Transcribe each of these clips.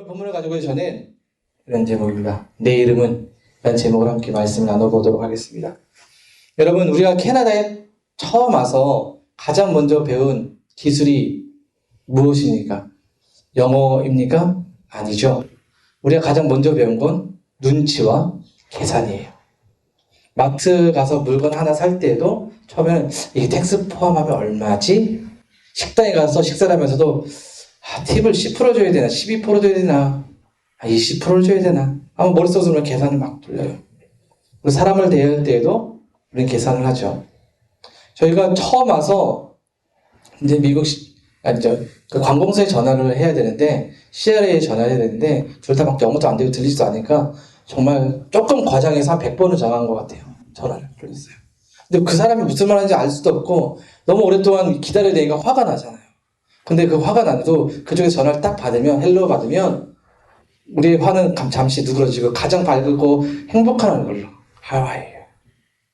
본문을 가지고 저는 이런 제목입니다. 내 이름은 라는 제목으로 함께 말씀을 나눠보도록 하겠습니다. 여러분, 우리가 캐나다에 처음 와서 가장 먼저 배운 기술이 무엇입니까? 영어입니까? 아니죠. 우리가 가장 먼저 배운 건 눈치와 계산이에요. 마트 가서 물건 하나 살 때에도 처음에는 이게 텍스 포함하면 얼마지? 식당에 가서 식사를 하면서도 팁을 10% 줘야 되나? 12% 줘야 되나? 20% 줘야 되나? 아마 머릿속으로 계산을 막 돌려요. 사람을 대할 때에도 우리는 계산을 하죠. 저희가 처음 와서 이제 그 관공서에 전화를 해야 되는데, CRA에 전화를 해야 되는데, 둘 다 막 영어도 안 되고 들리지도 않으니까 정말 조금 과장해서 한 100번은 전화한 것 같아요. 전화를 돌렸어요. 근데 그 사람이 무슨 말 하는지 알 수도 없고, 너무 오랫동안 기다려야 되니까 화가 나잖아요. 근데 그 화가 나도 그쪽에 전화를 딱 받으면, 헬로 받으면, 우리의 화는 잠시 누그러지고 가장 밝고 행복한 얼굴로 How are you?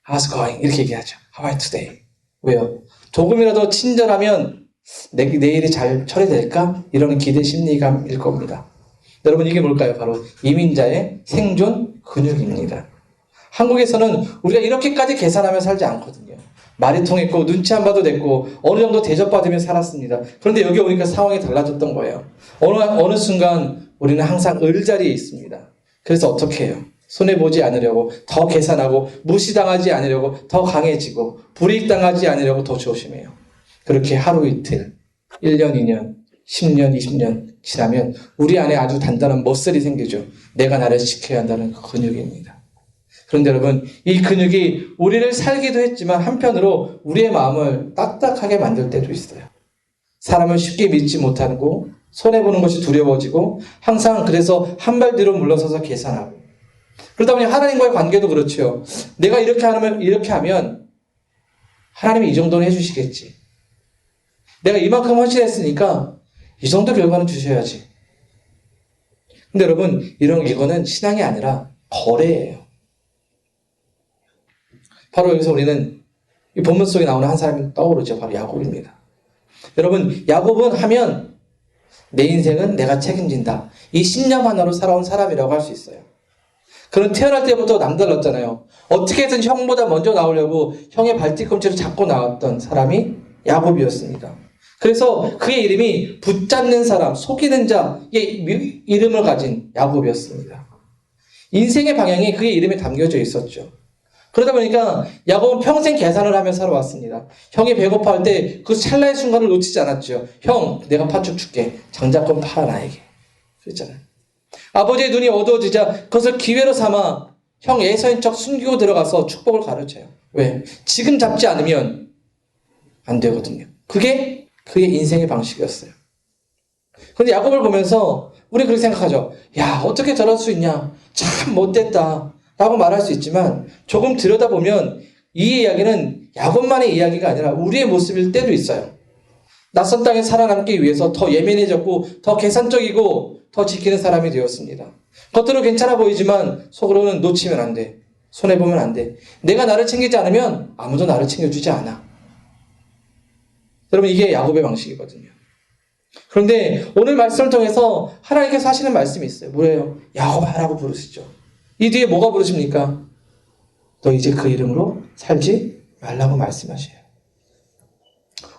How's going? 이렇게 얘기하죠. How are you today? 왜요? 조금이라도 친절하면 내일이 잘 처리될까? 이런 기대 심리감일 겁니다. 여러분, 이게 뭘까요? 바로 이민자의 생존 근육입니다. 한국에서는 우리가 이렇게까지 계산하며 살지 않거든요. 말이 통했고 눈치 안 봐도 됐고 어느 정도 대접받으며 살았습니다. 그런데 여기 오니까 상황이 달라졌던 거예요. 어느 순간 우리는 항상 을자리에 있습니다. 그래서 어떻게 해요? 손해보지 않으려고 더 계산하고, 무시당하지 않으려고 더 강해지고, 불이익당하지 않으려고 더 조심해요. 그렇게 하루 이틀, 1년, 2년, 10년, 20년 지나면 우리 안에 아주 단단한 머슬이 생기죠. 내가 나를 지켜야 한다는 그 근육입니다. 그런데 여러분, 이 근육이 우리를 살기도 했지만 한편으로 우리의 마음을 딱딱하게 만들 때도 있어요. 사람을 쉽게 믿지 못하고 손해보는 것이 두려워지고, 항상 그래서 한 발 뒤로 물러서서 계산하고, 그러다 보니 하나님과의 관계도 그렇죠. 내가 이렇게 하면 하나님이 이 정도는 해주시겠지. 내가 이만큼 헌신했으니까 이 정도 결과는 주셔야지. 근데 여러분, 이거는 신앙이 아니라 거래예요. 바로 여기서 우리는 이 본문 속에 나오는 한 사람이 떠오르죠. 바로 야곱입니다. 여러분, 야곱은 하면 내 인생은 내가 책임진다, 이 신념 하나로 살아온 사람이라고 할 수 있어요. 그는 태어날 때부터 남달랐잖아요. 어떻게든 형보다 먼저 나오려고 형의 발뒤꿈치를 잡고 나왔던 사람이 야곱이었습니다. 그래서 그의 이름이 붙잡는 사람, 속이는 자의 이름을 가진 야곱이었습니다. 인생의 방향이 그의 이름에 담겨져 있었죠. 그러다 보니까 야곱은 평생 계산을 하며 살아왔습니다. 형이 배고파할 때 그 찰나의 순간을 놓치지 않았죠. 형, 내가 팥죽 줄게. 장자권 팔아 나에게. 그랬잖아요. 아버지의 눈이 어두워지자 그것을 기회로 삼아 형 에서인 척 숨기고 들어가서 축복을 가르쳐요. 왜? 지금 잡지 않으면 안 되거든요. 그게 그의 인생의 방식이었어요. 그런데 야곱을 보면서 우리 그렇게 생각하죠. 야, 어떻게 저럴 수 있냐? 참 못됐다 라고 말할 수 있지만, 조금 들여다보면 이 이야기는 야곱만의 이야기가 아니라 우리의 모습일 때도 있어요. 낯선 땅에 살아남기 위해서 더 예민해졌고 더 계산적이고 더 지키는 사람이 되었습니다. 겉으로 괜찮아 보이지만 속으로는 놓치면 안 돼. 손해보면 안 돼. 내가 나를 챙기지 않으면 아무도 나를 챙겨주지 않아. 여러분, 이게 야곱의 방식이거든요. 그런데 오늘 말씀을 통해서 하나님께서 하시는 말씀이 있어요. 뭐예요? 야곱아라고 부르시죠. 이 뒤에 뭐가 부르십니까? 너 이제 그 이름으로 살지 말라고 말씀하셔요.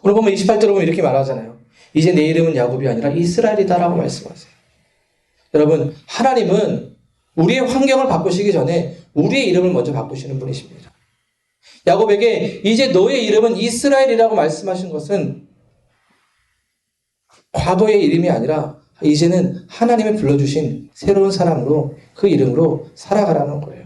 오늘 보면 28절에 보면 이렇게 말하잖아요. 이제 내 이름은 야곱이 아니라 이스라엘이다라고 말씀하세요. 여러분, 하나님은 우리의 환경을 바꾸시기 전에 우리의 이름을 먼저 바꾸시는 분이십니다. 야곱에게 이제 너의 이름은 이스라엘이라고 말씀하신 것은 과거의 이름이 아니라 이제는 하나님이 불러주신 새로운 사람으로, 그 이름으로 살아가라는 거예요.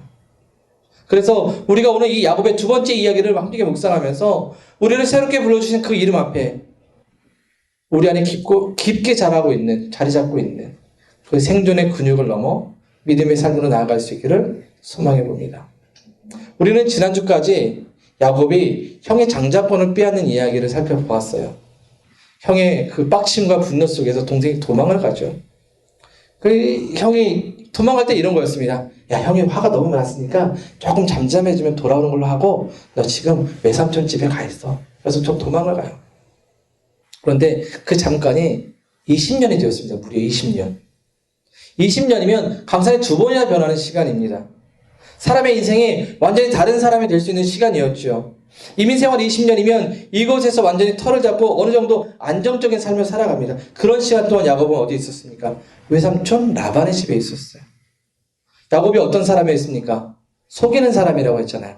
그래서 우리가 오늘 이 야곱의 두 번째 이야기를 함께 묵상하면서 우리를 새롭게 불러주신 그 이름 앞에 우리 안에 깊게 자리 잡고 있는 그 생존의 근육을 넘어 믿음의 삶으로 나아갈 수 있기를 소망해 봅니다. 우리는 지난주까지 야곱이 형의 장자권을 빼앗는 이야기를 살펴보았어요. 형의 그 빡침과 분노 속에서 동생이 도망을 가죠. 그 형이 도망갈 때 이런 거였습니다. 야, 형이 화가 너무 많았으니까 조금 잠잠해지면 돌아오는 걸로 하고 너 지금 외삼촌 집에 가 있어. 그래서 좀 도망을 가요. 그런데 그 잠깐이 20년이 되었습니다. 무려 20년. 20년이면 감산에 2번이나 변하는 시간입니다. 사람의 인생이 완전히 다른 사람이 될 수 있는 시간이었죠. 이민생활 20년이면 이곳에서 완전히 털을 잡고 어느 정도 안정적인 삶을 살아갑니다. 그런 시간 동안 야곱은 어디 있었습니까? 외삼촌 라반의 집에 있었어요. 야곱이 어떤 사람이었습니까? 속이는 사람이라고 했잖아요.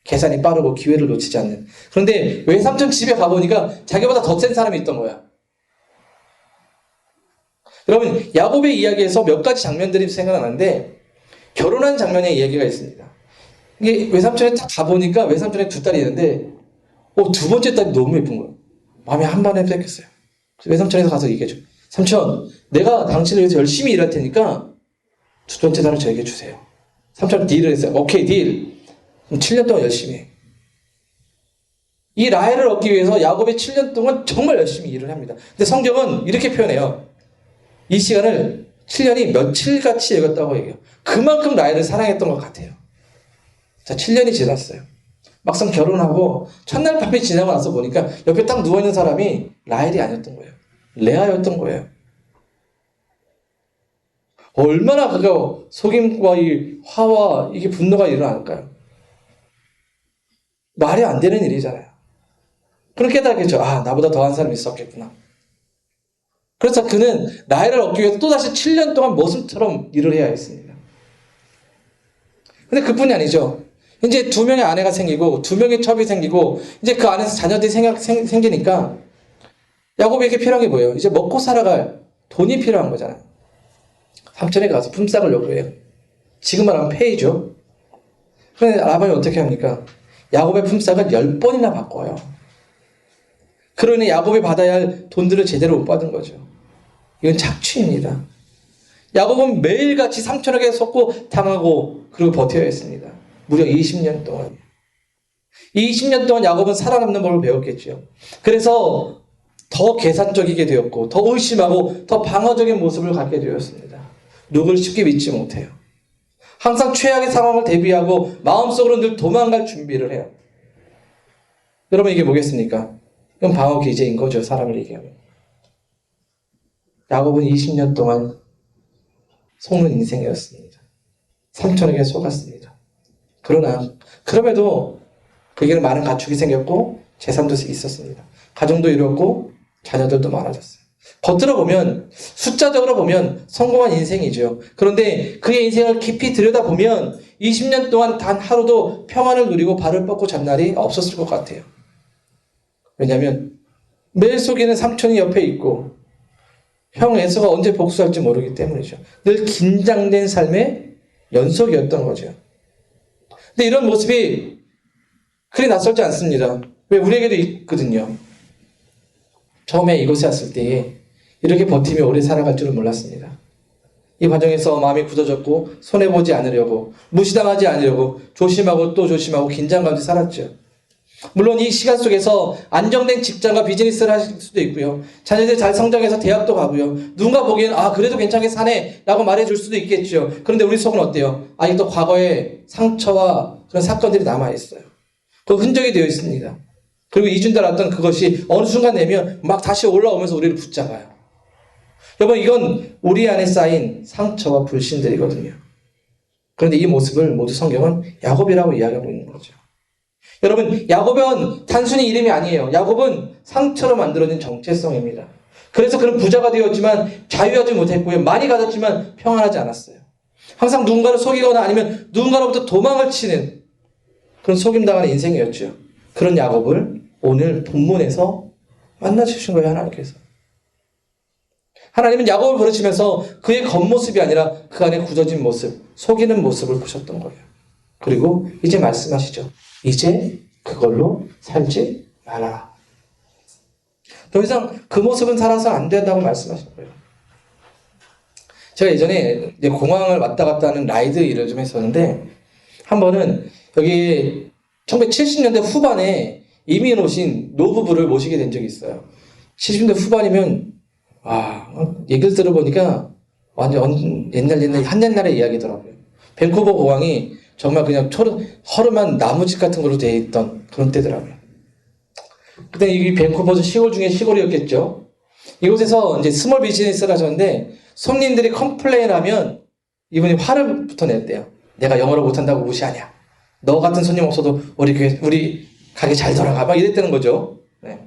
계산이 빠르고 기회를 놓치지 않는. 그런데 외삼촌 집에 가보니까 자기보다 더 센 사람이 있던 거야. 여러분, 야곱의 이야기에서 몇 가지 장면들이 생각나는데 결혼한 장면의 이야기가 있습니다. 이게 외삼촌에 딱 가보니까 외삼촌에 2딸이 있는데 두 번째 딸이 너무 예쁜 거예요. 마음에 한 번에 뺏겼어요. 외삼촌에서 가서 얘기해줘. 삼촌, 내가 당신을 위해서 열심히 일할 테니까 2번째 딸을 저에게 주세요. 삼촌은 딜을 했어요. 오케이, 딜. 그럼 7년 동안 열심히 해. 이 라헬을 얻기 위해서 야곱이 7년 동안 정말 열심히 일을 합니다. 근데 성경은 이렇게 표현해요. 이 시간을 7년이 며칠같이 여겼다고 얘기해요. 그만큼 라헬을 사랑했던 것 같아요. 자, 7년이 지났어요. 막상 결혼하고 첫날 밤이 지나고 나서 보니까 옆에 딱 누워있는 사람이 라헬이 아니었던 거예요. 레아였던 거예요. 얼마나 그거 속임과 이 화와 이게 분노가 일어날까요? 말이 안 되는 일이잖아요. 그렇게 깨닫겠죠. 나보다 더한 사람이 있었겠구나. 그래서 그는 라헬을 얻기 위해서 또다시 7년 동안 모습처럼 일을 해야 했습니다. 근데 그뿐이 아니죠. 이제 2명의 아내가 생기고 2명의 첩이 생기고 이제 그 안에서 자녀들이 생기니까 야곱에게 필요한 게 뭐예요? 이제 먹고 살아갈 돈이 필요한 거잖아요. 삼촌에 가서 품삯을 요구해요. 지금 말하면 페이죠. 그런데 라반이 어떻게 합니까? 야곱의 품삯을 10번이나 바꿔요. 그러니 야곱이 받아야 할 돈들을 제대로 못 받은 거죠. 이건 착취입니다. 야곱은 매일같이 삼촌에게 속고 당하고 그리고 버텨야 했습니다. 무려 20년 동안. 20년 동안 야곱은 살아남는 법을 배웠겠죠. 그래서 더 계산적이게 되었고 더 의심하고 더 방어적인 모습을 갖게 되었습니다. 누구를 쉽게 믿지 못해요. 항상 최악의 상황을 대비하고 마음속으로 늘 도망갈 준비를 해요. 여러분, 이게 뭐겠습니까? 이건 방어 기제인 거죠. 사람을 얘기하면. 야곱은 20년 동안 속는 인생이었습니다. 삼촌에게 속았습니다. 그럼에도 그에게는 많은 가축이 생겼고 재산도 있었습니다. 가정도 이루었고 자녀들도 많아졌어요. 겉으로 보면, 숫자적으로 보면 성공한 인생이죠. 그런데 그의 인생을 깊이 들여다보면 20년 동안 단 하루도 평안을 누리고 발을 뻗고 잔 날이 없었을 것 같아요. 왜냐하면 매일 속에는 삼촌이 옆에 있고 형 에서가 언제 복수할지 모르기 때문이죠. 늘 긴장된 삶의 연속이었던 거죠. 근데 이런 모습이 그리 낯설지 않습니다. 왜 우리에게도 있거든요. 처음에 이곳에 왔을 때 이렇게 버티며 오래 살아갈 줄은 몰랐습니다. 이 과정에서 마음이 굳어졌고 손해보지 않으려고, 무시당하지 않으려고 조심하고 또 조심하고 긴장감에 살았죠. 물론 이 시간 속에서 안정된 직장과 비즈니스를 하실 수도 있고요. 자녀들 잘 성장해서 대학도 가고요. 누군가 보기에는 그래도 괜찮게 사네 라고 말해줄 수도 있겠죠. 그런데 우리 속은 어때요? 아직도 과거의 상처와 그런 사건들이 남아있어요. 그 흔적이 되어 있습니다. 그리고 이준 달았던 그것이 어느 순간 되면 막 다시 올라오면서 우리를 붙잡아요. 여러분, 이건 우리 안에 쌓인 상처와 불신들이거든요. 그런데 이 모습을 모두 성경은 야곱이라고 이야기하고 있는 거죠. 여러분, 야곱은 단순히 이름이 아니에요. 야곱은 상처로 만들어진 정체성입니다. 그래서 그는 부자가 되었지만 자유하지 못했고요. 많이 가졌지만 평안하지 않았어요. 항상 누군가를 속이거나 아니면 누군가로부터 도망을 치는 그런 속임당하는 인생이었죠. 그런 야곱을 오늘 본문에서 만나주신 거예요, 하나님께서. 하나님은 야곱을 부르시면서 그의 겉모습이 아니라 그 안에 굳어진 모습, 속이는 모습을 보셨던 거예요. 그리고 이제 말씀하시죠. 이제 그걸로 살지 말아라. 더 이상 그 모습은 살아서 안 된다고 말씀하신 거예요. 제가 예전에 이제 공항을 왔다 갔다 하는 라이드 일을 좀 했었는데, 한 번은 여기 1970년대 후반에 이민 오신 노부부를 모시게 된 적이 있어요. 70년대 후반이면 얘기를 들어보니까 완전 옛날 한옛날의 이야기더라고요. 밴쿠버 공항이 정말 그냥 허름한 나무집 같은 걸로 되어 있던 그런 때더라고요. 그때 이 밴쿠버도 시골 중에 시골이었겠죠. 이곳에서 이제 스몰 비즈니스를 하셨는데 손님들이 컴플레인하면 이분이 화를부터 냈대요. 내가 영어를 못한다고 무시하냐? 너 같은 손님 없어도 우리 가게 잘 돌아가. 막 이랬다는 거죠. 네.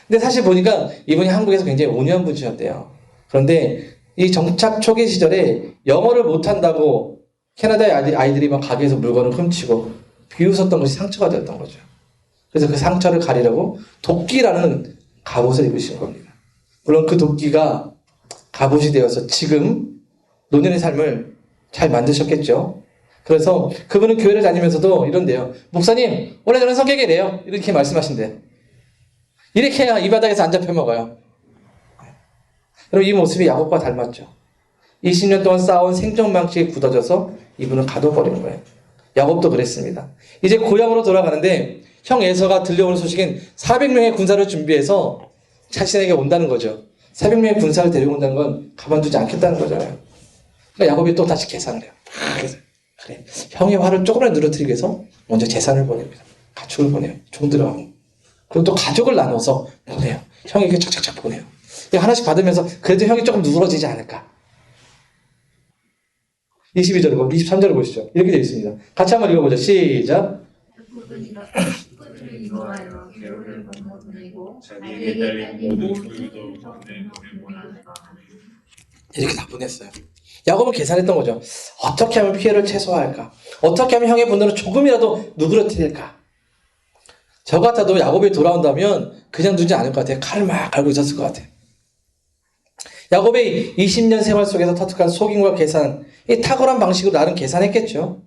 근데 사실 보니까 이분이 한국에서 굉장히 온유한 분이셨대요. 그런데 이 정착 초기 시절에 영어를 못한다고 캐나다의 아이들이 막 가게에서 물건을 훔치고 비웃었던 것이 상처가 되었던 거죠. 그래서 그 상처를 가리려고 도끼라는 갑옷을 입으신 겁니다. 물론 그 도끼가 갑옷이 되어서 지금 노년의 삶을 잘 만드셨겠죠. 그래서 그분은 교회를 다니면서도 이런데요. 목사님, 원래 저는 성격이 이래요. 이렇게 말씀하신대요. 이렇게 해야 이 바닥에서 안 잡혀 먹어요. 여러분, 이 모습이 야곱과 닮았죠. 20년 동안 쌓아온 생존 방식이 굳어져서 이분은 가둬버리는 거예요. 야곱도 그랬습니다. 이제 고향으로 돌아가는데 형 에서가 들려오는 소식은 400명의 군사를 준비해서 자신에게 온다는 거죠. 400명의 군사를 데려온다는 건 가만두지 않겠다는 거잖아요. 그러니까 야곱이 또 다시 계산을 해요. 그래, 형의 화를 조금이라도 누러뜨리기 위해서 먼저 재산을 보냅니다. 가축을 보내요. 종들하고. 그리고 또 가족을 나눠서 보내요. 형에게 착착착 보내요. 하나씩 받으면서 그래도 형이 조금 누그러지지 않을까. 22절을 23절을 보시죠. 이렇게 되어 있습니다. 같이 한번 읽어보죠. 시작. 이렇게 다 보냈어요. 야곱은 계산했던 거죠. 어떻게 하면 피해를 최소화할까? 어떻게 하면 형의 분노를 조금이라도 누그러뜨릴까? 저 같아도 야곱이 돌아온다면 그냥 두지 않을 것 같아요. 칼을 막 갈고 있었을 것 같아요. 야곱의 20년 생활 속에서 터득한 속임과 계산, 이 탁월한 방식으로 나름 계산했겠죠.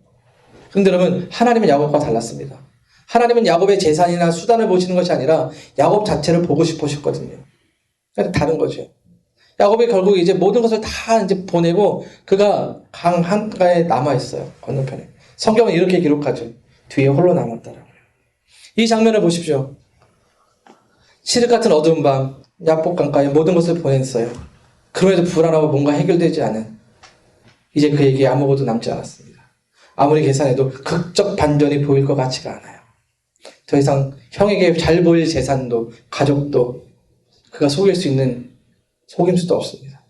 그런데 여러분, 하나님은 야곱과 달랐습니다. 하나님은 야곱의 재산이나 수단을 보시는 것이 아니라 야곱 자체를 보고 싶으셨거든요. 그러니까 다른 거죠. 야곱이 결국 이제 모든 것을 다 이제 보내고 그가 강 한가에 남아있어요. 건너편에. 성경은 이렇게 기록하죠. 뒤에 홀로 남았다라고요. 이 장면을 보십시오. 칠흑 같은 어두운 밤, 야복 강가에 모든 것을 보냈어요. 그럼에도 불안하고 뭔가 해결되지 않은, 이제 그에게 아무것도 남지 않았습니다. 아무리 계산해도 극적 반전이 보일 것 같지가 않아요. 더 이상 형에게 잘 보일 재산도 가족도 그가 속일 수 있는 속임수도 없습니다.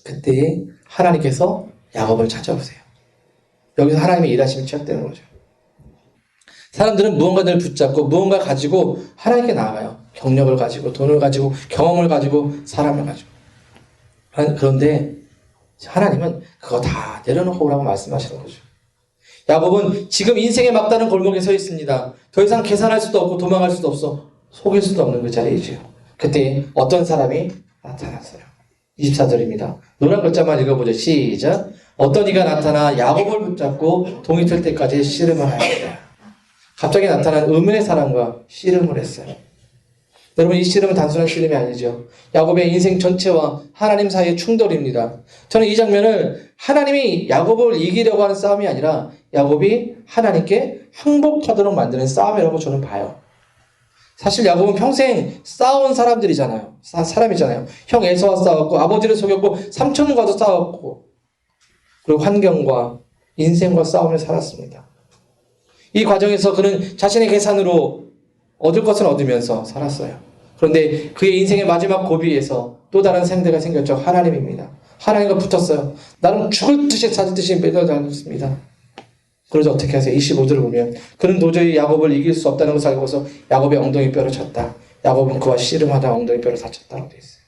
그때 하나님께서 야곱을 찾아오세요. 여기서 하나님의 일하심이 시작되는 거죠. 사람들은 무언가를 붙잡고 무언가 가지고 하나님께 나아가요. 경력을 가지고 돈을 가지고 경험을 가지고 사람을 가지고. 그런데 하나님은 그거 다 내려놓고 오라고 말씀하시는 거죠. 야곱은 지금 인생의 막다른 골목에 서 있습니다. 더 이상 계산할 수도 없고 도망갈 수도 없어. 속일 수도 없는 그 자리이죠. 그때 어떤 사람이 나타났어요. 24절입니다. 노란 글자만 읽어보죠. 시작. 어떤 이가 나타나 야곱을 붙잡고 동이 틀 때까지 씨름을 하였다. 갑자기 나타난 의문의 사람과 씨름을 했어요. 여러분, 이 씨름은 단순한 씨름이 아니죠. 야곱의 인생 전체와 하나님 사이의 충돌입니다. 저는 이 장면을 하나님이 야곱을 이기려고 하는 싸움이 아니라 야곱이 하나님께 항복하도록 만드는 싸움이라고 저는 봐요. 사실 야곱은 평생 싸운 사람들이잖아요. 사람이잖아요. 형 에서와 싸웠고 아버지를 속였고 삼촌과도 싸웠고 그리고 환경과 인생과 싸움을 살았습니다. 이 과정에서 그는 자신의 계산으로 얻을 것을 얻으면서 살았어요. 그런데 그의 인생의 마지막 고비에서 또 다른 상대가 생겼죠. 하나님입니다. 하나님과 붙었어요. 나는 죽을 듯이 사듯이 매달렸습니다. 그러자 어떻게 하세요? 25절을 보면 그는 도저히 야곱을 이길 수 없다는 것을 알고서 야곱의 엉덩이 뼈를 쳤다. 야곱은 그와 씨름하다 엉덩이 뼈를 다쳤다고 되어 있어요.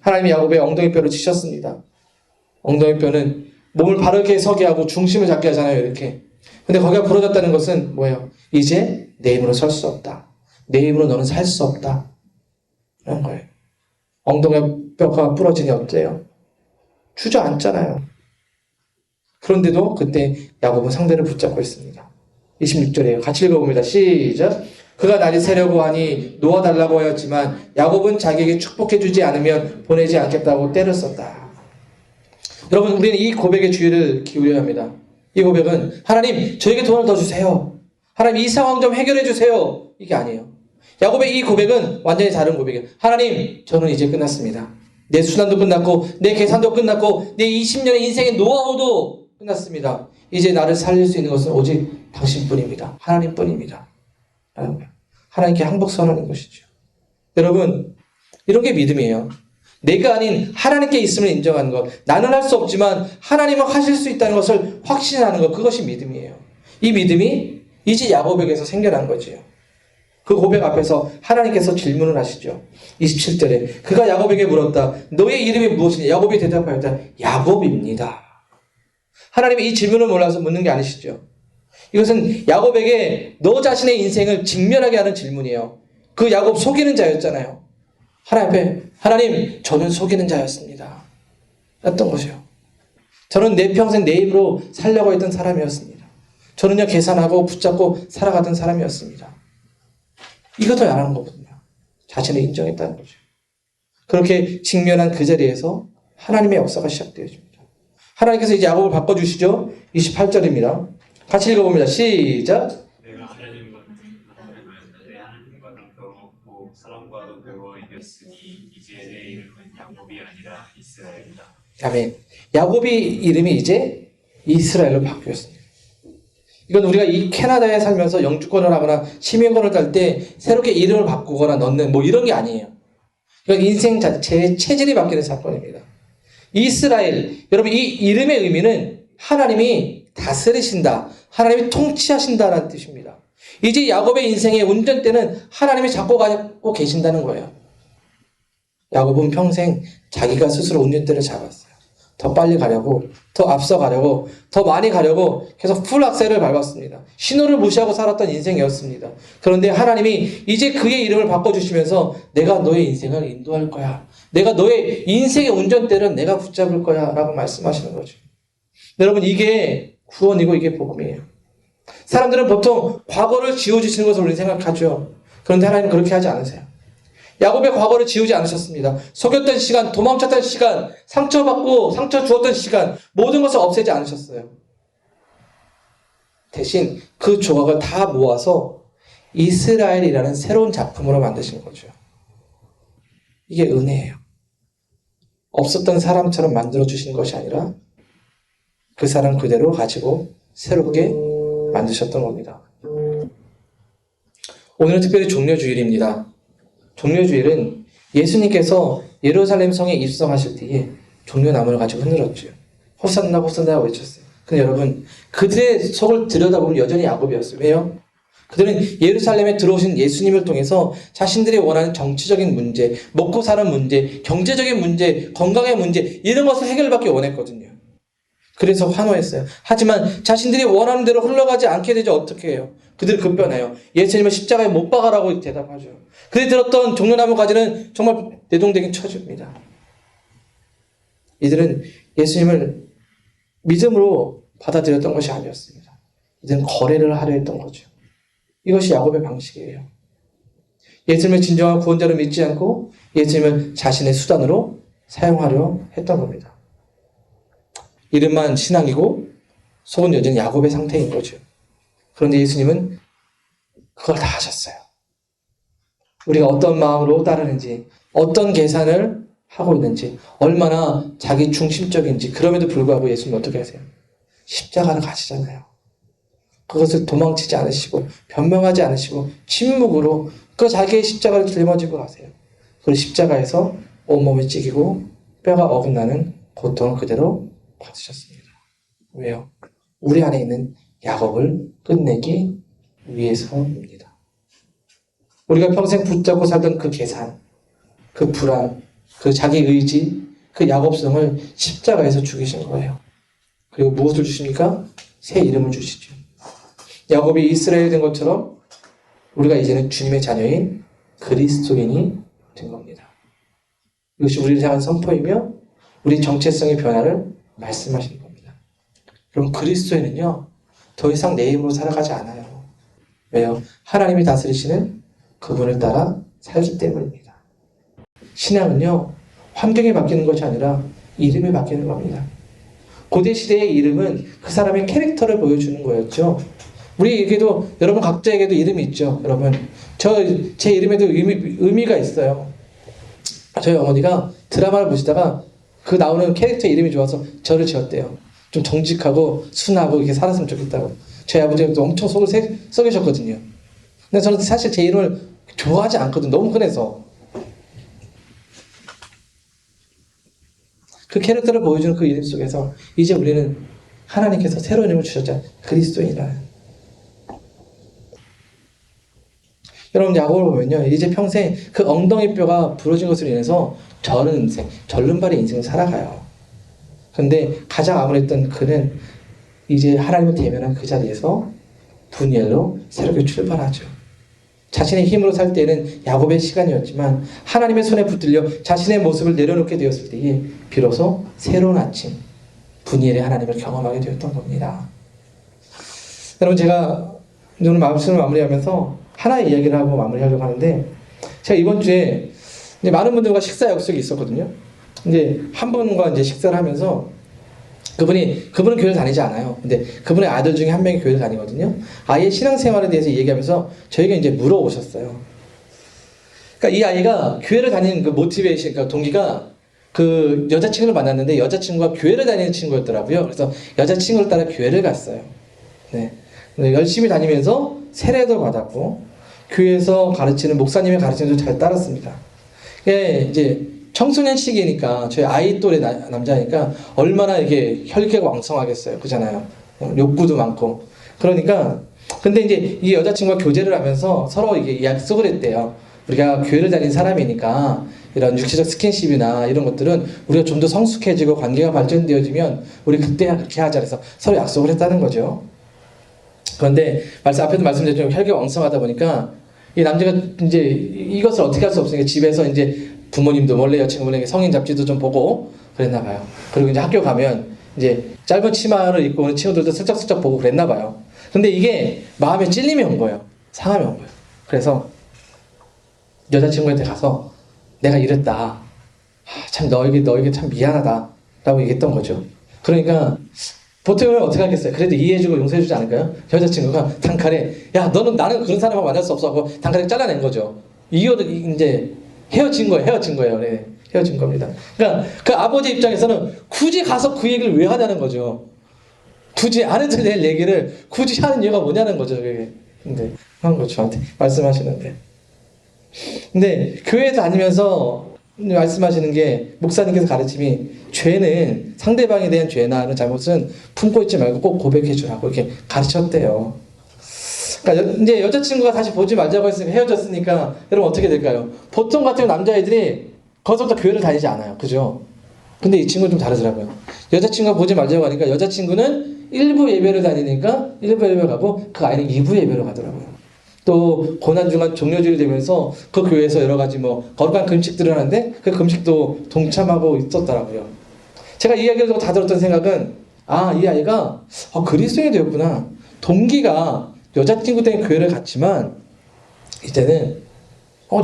하나님이 야곱의 엉덩이 뼈를 치셨습니다. 엉덩이 뼈는 몸을 바르게 서게 하고 중심을 잡게 하잖아요. 이렇게. 근데 거기가 부러졌다는 것은 뭐예요? 이제 내 힘으로 설 수 없다. 내 힘으로 너는 살 수 없다. 그런 거예요. 엉덩이 뼈가 부러지니 어때요? 주저앉잖아요. 그런데도 그때 야곱은 상대를 붙잡고 있습니다. 26절이에요. 같이 읽어봅니다. 시작. 그가 날이 새려고 하니 놓아달라고 하였지만 야곱은 자기에게 축복해주지 않으면 보내지 않겠다고 때를 썼다. 여러분, 우리는 이 고백에 주의를 기울여야 합니다. 이 고백은 하나님 저에게 돈을 더 주세요. 하나님 이 상황 좀 해결해 주세요. 이게 아니에요. 야곱의 이 고백은 완전히 다른 고백이에요. 하나님 저는 이제 끝났습니다. 내 수단도 끝났고 내 계산도 끝났고 내 20년의 인생의 노하우도 끝났습니다. 이제 나를 살릴 수 있는 것은 오직 당신뿐입니다. 하나님뿐입니다. 하나님께 항복 선언하는 것이죠. 여러분, 이런 게 믿음이에요. 내가 아닌 하나님께 있음을 인정하는 것. 나는 할 수 없지만 하나님은 하실 수 있다는 것을 확신하는 것. 그것이 믿음이에요. 이 믿음이 이제 야곱에게서 생겨난 거지요. 그 고백 앞에서 하나님께서 질문을 하시죠. 27절에 그가 야곱에게 물었다. 너의 이름이 무엇이냐? 야곱이 대답하였다. 야곱입니다. 하나님이 이 질문을 몰라서 묻는 게 아니시죠. 이것은 야곱에게 너 자신의 인생을 직면하게 하는 질문이에요. 그 야곱 속이는 자였잖아요. 하나님 앞에 하나님 저는 속이는 자였습니다. 였던 것이요. 저는 내 평생 내 힘으로 살려고 했던 사람이었습니다. 저는요 계산하고 붙잡고 살아가던 사람이었습니다. 이것도 말하는 거거든요. 자신을 인정했다는 거죠. 그렇게 직면한 그 자리에서 하나님의 역사가 시작되어집니다. 하나님께서 이제 야곱을 바꿔주시죠. 28절입니다. 같이 읽어봅니다. 시작. 내가 하나님과도 배웠고 사람과도 배워 이겼으니 이제 내 이름은 야곱이 아니라 이스라엘이다. 아멘. 야곱이 이름이 이제 이스라엘로 바뀌었습니다. 이건 우리가 이 캐나다에 살면서 영주권을 하거나 시민권을 딸 때 새롭게 이름을 바꾸거나 넣는 뭐 이런 게 아니에요. 이건 인생 자체의 체질이 바뀌는 사건입니다. 이스라엘, 여러분 이 이름의 의미는 하나님이 다스리신다, 하나님이 통치하신다라는 뜻입니다. 이제 야곱의 인생의 운전대는 하나님이 잡고 가고 계신다는 거예요. 야곱은 평생 자기가 스스로 운전대를 잡았어요. 더 빨리 가려고, 더 앞서 가려고, 더 많이 가려고 계속 풀 악셀을 밟았습니다. 신호를 무시하고 살았던 인생이었습니다. 그런데 하나님이 이제 그의 이름을 바꿔주시면서 내가 너의 인생을 인도할 거야. 내가 너의 인생의 운전대를 내가 붙잡을 거야 라고 말씀하시는 거죠. 여러분 이게 구원이고 이게 복음이에요. 사람들은 보통 과거를 지워주시는 것을 우리 생각하죠. 그런데 하나님은 그렇게 하지 않으세요. 야곱의 과거를 지우지 않으셨습니다. 속였던 시간, 도망쳤던 시간, 상처받고 상처 주었던 시간, 모든 것을 없애지 않으셨어요. 대신 그 조각을 다 모아서 이스라엘이라는 새로운 작품으로 만드신 거죠. 이게 은혜예요. 없었던 사람처럼 만들어주신 것이 아니라 그 사람 그대로 가지고 새롭게 만드셨던 겁니다. 오늘은 특별히 종려주일입니다. 종려주일은 예수님께서 예루살렘 성에 입성하실 때에 종려나무를 가지고 흔들었죠. 호산나 호산나 외쳤어요. 근데 여러분 그들의 속을 들여다보면 여전히 야곱이었어요. 왜요? 그들은 예루살렘에 들어오신 예수님을 통해서 자신들이 원하는 정치적인 문제, 먹고 사는 문제, 경제적인 문제, 건강의 문제 이런 것을 해결받기 원했거든요. 그래서 환호했어요. 하지만 자신들이 원하는 대로 흘러가지 않게 되죠. 어떻게 해요? 그들은 급변해요. 예수님을 십자가에 못 박아라고 대답하죠. 그들이 들었던 종려나무 가지는 정말 내동댕이 쳐줍니다. 이들은 예수님을 믿음으로 받아들였던 것이 아니었습니다. 이들은 거래를 하려 했던 거죠. 이것이 야곱의 방식이에요. 예수님을 진정한 구원자로 믿지 않고 예수님을 자신의 수단으로 사용하려 했던 겁니다. 이름만 신앙이고 속은 여전히 야곱의 상태인 거죠. 그런데 예수님은 그걸 다 하셨어요. 우리가 어떤 마음으로 따르는지, 어떤 계산을 하고 있는지, 얼마나 자기 중심적인지, 그럼에도 불구하고 예수님은 어떻게 하세요? 십자가를 가시잖아요. 그것을 도망치지 않으시고 변명하지 않으시고 침묵으로 그 자기의 십자가를 짊어지고 가세요. 그리고 십자가에서 온몸이 찢기고 뼈가 어긋나는 고통을 그대로 받으셨습니다. 왜요? 우리 안에 있는 야곱을 끝내기 위해서입니다. 우리가 평생 붙잡고 살던 그 계산, 그 불안, 그 자기 의지, 그 야곱성을 십자가에서 죽이신 거예요. 그리고 무엇을 주십니까? 새 이름을 주시죠. 야곱이 이스라엘이 된 것처럼 우리가 이제는 주님의 자녀인 그리스도인이 된 겁니다. 이것이 우리를 향한 선포이며 우리 정체성의 변화를 말씀하시는 겁니다. 그럼 그리스도인은요 더 이상 내 힘으로 살아가지 않아요. 왜요? 하나님이 다스리시는 그분을 따라 살기 때문입니다. 신앙은요 환경이 바뀌는 것이 아니라 이름이 바뀌는 겁니다. 고대 시대의 이름은 그 사람의 캐릭터를 보여주는 거였죠. 우리에게도 여러분 각자에게도 이름이 있죠. 여러분 제 이름에도 의미가 있어요. 저희 어머니가 드라마를 보시다가 그 나오는 캐릭터 이름이 좋아서 저를 지었대요. 좀 정직하고 순하고 이렇게 살았으면 좋겠다고. 저희 아버지가 엄청 속을 썩이셨거든요. 근데 저는 사실 제 이름을 좋아하지 않거든요. 너무 흔해서. 그 캐릭터를 보여주는 그 이름 속에서 이제 우리는 하나님께서 새로운 이름을 주셨잖아요. 그리스도인이라. 여러분 야곱을 보면요. 이제 평생 그 엉덩이 뼈가 부러진 것으로 인해서 저른 인생, 절름발의 인생을 살아가요. 그런데 가장 암울했던 그는 이제 하나님을 대면한 그 자리에서 분이엘로 새롭게 출발하죠. 자신의 힘으로 살 때는 야곱의 시간이었지만 하나님의 손에 붙들려 자신의 모습을 내려놓게 되었을 때에 비로소 새로운 아침, 분이엘의 하나님을 경험하게 되었던 겁니다. 여러분 제가 오늘 말씀을 마무리하면서 하나의 이야기를 하고 마무리하려고 하는데 제가 이번 주에 이제 많은 분들과 식사 약속이 있었거든요. 이제 한 분과 이제 식사를 하면서 그분은 교회를 다니지 않아요. 근데 그분의 아들 중에 한 명이 교회를 다니거든요. 아이의 신앙생활에 대해서 얘기하면서 저에게 이제 물어보셨어요. 그러니까 이 아이가 교회를 다니는 그 모티베이션, 그러니까 동기가 그 여자친구를 만났는데 여자친구가 교회를 다니는 친구였더라고요. 그래서 여자친구를 따라 교회를 갔어요. 네. 열심히 다니면서 세례도 받았고 교회에서 가르치는 목사님의 가르침도 잘 따랐습니다. 예, 이제 청소년 시기니까 저희 아이 또래 남자니까 얼마나 이게 혈기가 왕성하겠어요. 그잖아요. 욕구도 많고. 그러니까 근데 이제 이 여자친구가 교제를 하면서 서로 이게 약속을 했대요. 우리가 교회를 다니는 사람이니까 이런 육체적 스킨십이나 이런 것들은 우리가 좀 더 성숙해지고 관계가 발전되어지면 우리 그때 그렇게 하자 그래서 서로 약속을 했다는 거죠. 그런데 앞에도 말씀드렸지만 혈기가 왕성하다 보니까 이 남자가 이제 이것을 어떻게 할 수 없으니까 집에서 이제 부모님도 몰래 여친구 몰래 성인 잡지도 좀 보고 그랬나 봐요. 그리고 이제 학교 가면 이제 짧은 치마를 입고 오는 친구들도 슬쩍슬쩍 보고 그랬나 봐요. 근데 이게 마음에 찔림이 온 거예요. 상함이 온 거예요. 그래서 여자친구한테 가서 내가 이랬다. 참 너에게 참 미안하다 라고 얘기했던 거죠. 그러니까 보통은 어떻게 하겠어요? 그래도 이해해주고 용서해주지 않을까요? 여자친구가 단칼에 야 너는 나는 그런 사람하고 만날 수 없어 하고 단칼에 잘라낸 거죠. 이제 헤어진 거예요. 네, 헤어진 겁니다. 그러니까 그 아버지 입장에서는 굳이 가서 그 얘기를 왜 하냐는 거죠. 굳이 안 해도 될 얘기를 굳이 하는 이유가 뭐냐는 거죠. 그게. 근데 한 거 저한테 말씀하시는데. 근데 교회 다니면서 말씀하시는 게 목사님께서 가르침이 죄는 상대방에 대한 죄나 하는 잘못은 품고 있지 말고 꼭 고백해 주라고 이렇게 가르쳤대요. 그러니까 이제 여자친구가 다시 보지 말자고 했으니까 헤어졌으니까 여러분 어떻게 될까요? 보통 같은 남자애들이 거기서부터 교회를 다니지 않아요. 그죠? 근데 이 친구는 좀 다르더라고요. 여자친구가 보지 말자고 하니까 여자친구는 1부 예배를 다니니까 1부 예배 가고 그 아이는 2부 예배로 가더라고요. 또 고난중간 종료주일 되면서 그 교회에서 여러 가지 거룩한 금식들을 하는데 그 금식도 동참하고 있었더라고요. 제가 이 이야기를 다 들었던 생각은 이 아이가 그리스도인이 되었구나. 동기가 여자친구 때문에 교회를 갔지만 이제는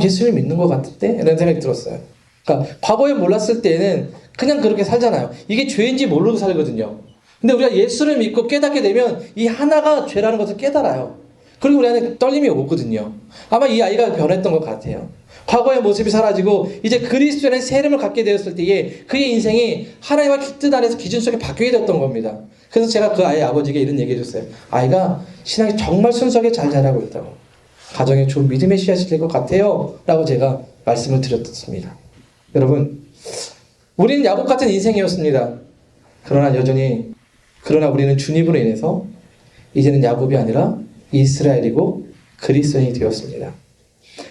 예수를 믿는 것 같은데? 이런 생각이 들었어요. 그러니까 과거에 몰랐을 때는 그냥 그렇게 살잖아요. 이게 죄인지 모르고 살거든요. 근데 우리가 예수를 믿고 깨닫게 되면 이 하나가 죄라는 것을 깨달아요. 그리고 우리 안에 떨림이 오거든요. 아마 이 아이가 변했던 것 같아요. 과거의 모습이 사라지고 이제 그리스도라는 새 이름을 갖게 되었을 때에 그의 인생이 하나님의 뜻 안에서 기준 속에 바뀌게 되었던 겁니다. 그래서 제가 그 아이의 아버지에게 이런 얘기 해줬어요. 아이가 신앙이 정말 순수하게 잘 자라고 있다고. 가정에 좋은 믿음의 씨앗이 될 것 같아요. 라고 제가 말씀을 드렸습니다. 여러분, 우리는 야곱 같은 인생이었습니다. 그러나 우리는 주님으로 인해서 이제는 야곱이 아니라 이스라엘이고 그리스도인이 되었습니다.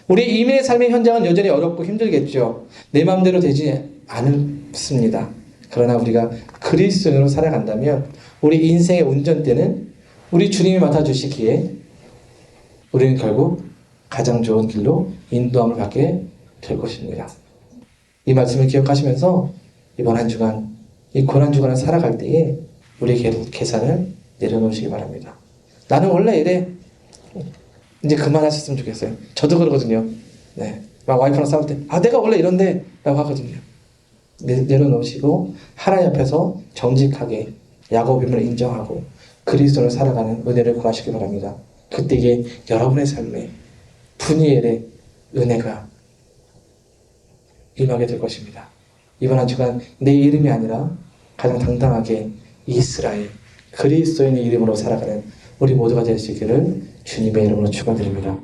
우리 이민의 삶의 현장은 여전히 어렵고 힘들겠죠. 내 마음대로 되지 않습니다. 그러나 우리가 그리스도인으로 살아간다면 우리 인생의 운전대는 우리 주님이 맡아주시기에 우리는 결국 가장 좋은 길로 인도함을 받게 될 것입니다. 이 말씀을 기억하시면서 이번 한 주간, 이 고난 주간을 살아갈 때에 우리의 계산을 내려놓으시기 바랍니다. 나는 원래 이래. 이제 그만하셨으면 좋겠어요. 저도 그러거든요. 네. 막 와이프랑 싸울 때, 내가 원래 이런데. 라고 하거든요. 내려놓으시고, 하나님 앞에서 정직하게 야곱임을 인정하고, 그리스도를 살아가는 은혜를 구하시기 바랍니다. 그때에 여러분의 삶에 분이엘의 은혜가 임하게 될 것입니다. 이번 한 주간 내 이름이 아니라 가장 당당하게 이스라엘, 그리스도인의 이름으로 살아가는 우리 모두가 될 수 있기를 주님의 이름으로 축원드립니다.